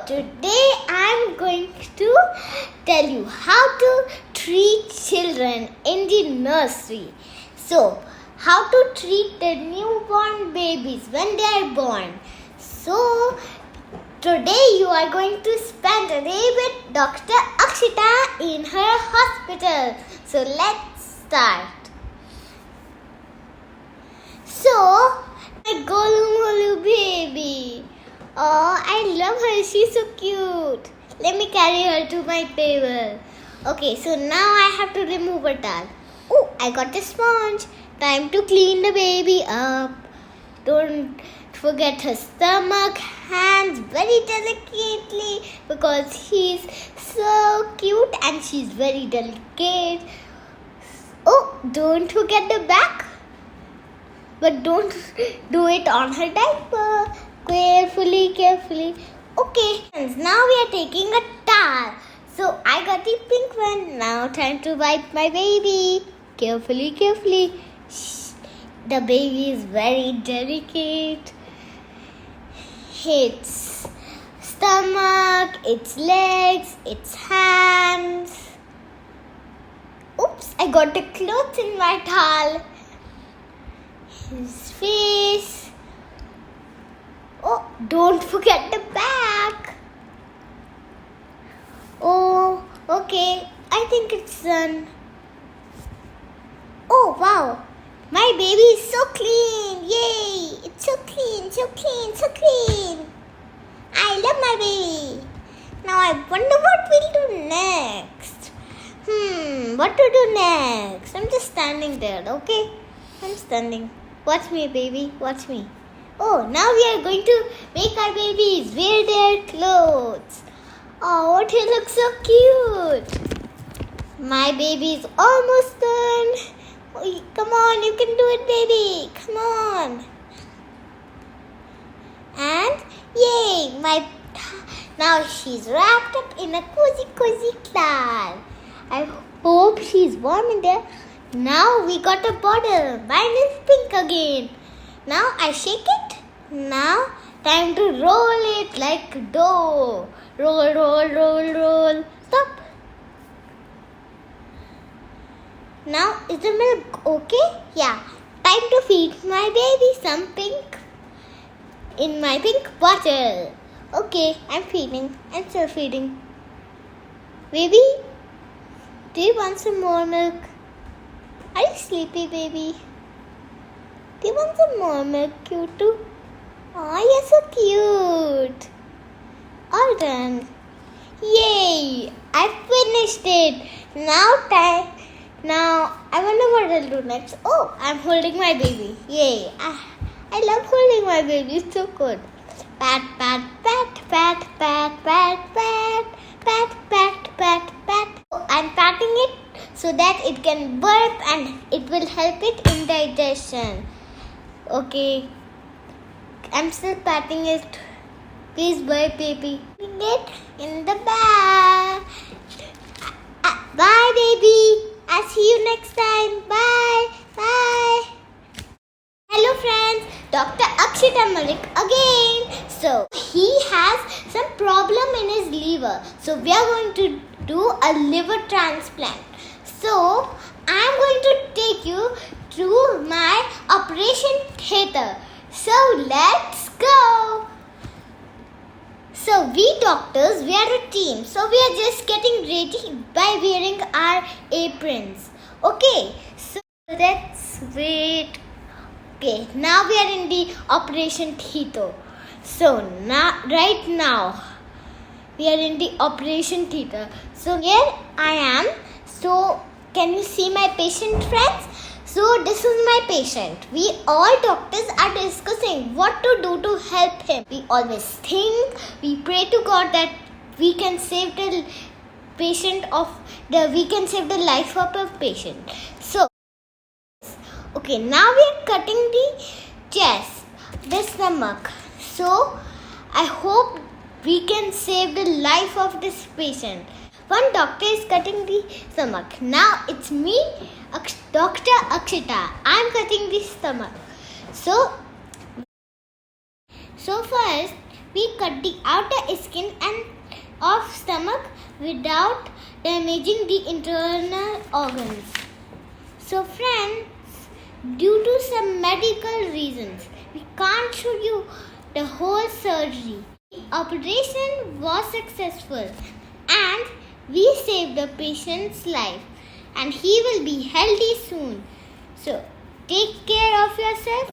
today I'm going to tell you how to treat children in the nursery. So, how to treat the newborn babies when they are born. So, today you are going to spend a day with Dr. Akshita in her hospital. So, let's start. So, my Golumolu baby. Oh, I love her. She's so cute. Let me carry her to my table. Okay, so now I have to remove her towel. Oh, I got a sponge. Time to clean the baby up. Don't forget her stomach, hands very delicately because he's so cute and she's very delicate. Oh, don't forget the back. But don't do it on her diaper. Carefully. Okay, now we are taking a towel. So I got the pink one. Now time to wipe my baby. Carefully. Shh. The baby is very delicate. Its stomach, its legs, its hands. Oops, I got the clothes in my towel. His face. Oh, don't forget the back. Oh, okay. I think it's done. Oh, wow. My baby is so clean. Yay. It's so clean. I love my baby. Now I wonder what we'll do next. What to do next? I'm just standing there, okay? I'm standing. Watch me, baby. Watch me. Oh, now we are going to make our babies wear their clothes. Oh, he looks so cute. My baby is almost done. Oh, come on, you can do it, baby. Come on. And yay, now she's wrapped up in a cozy cloth. I hope she's warm in there. Now we got a bottle. Mine is pink again. Now I shake it. Now time to roll it like dough. Roll. Stop. Now is the milk okay? Yeah. Time to feed my baby some pink in my pink bottle. Okay, I'm still feeding. Baby, do you want some more milk? Are you sleepy, baby? Do you want some more milk, cute too? Oh, you're so cute. All done. Yay! I finished it. Now I wonder what I'll do next. Oh, I'm holding my baby. Yay! I love holding my baby. It's so good. Pat. Oh, I'm patting it so that it can burp and it will help it in digestion. Okay. I'm still patting it. Please burp, baby. Putting it in the bag. Bye, baby. I'll see you next time. Bye. Hello, friends. Dr. Akshita Malik again. So, he has some problem in his liver. So, we are going to do a liver transplant. So, I'm going to take you to my operation theater. So, let's go. So, we doctors, we are a team. So, we are just getting ready by wearing our aprons. Okay. So, let's wait. Okay, now we are in the operation theater. So, right now, we are in the operation theater. So, here I am. So, can you see my patient, friends? So, this is my patient. We all doctors are discussing what to do to help him. We always think, we pray to God that we can save the life of the patient. So, okay, now we are cutting the chest, the stomach. So, I hope we can save the life of this patient. One doctor is cutting the stomach. Now it's me, Dr. Akshita. I'm cutting the stomach. So first we cut the outer skin and of stomach without damaging the internal organs. So friends, due to some medical reasons, we can't show you the whole surgery. The operation was successful and we saved the patient's life and he will be healthy soon. So take care of yourself.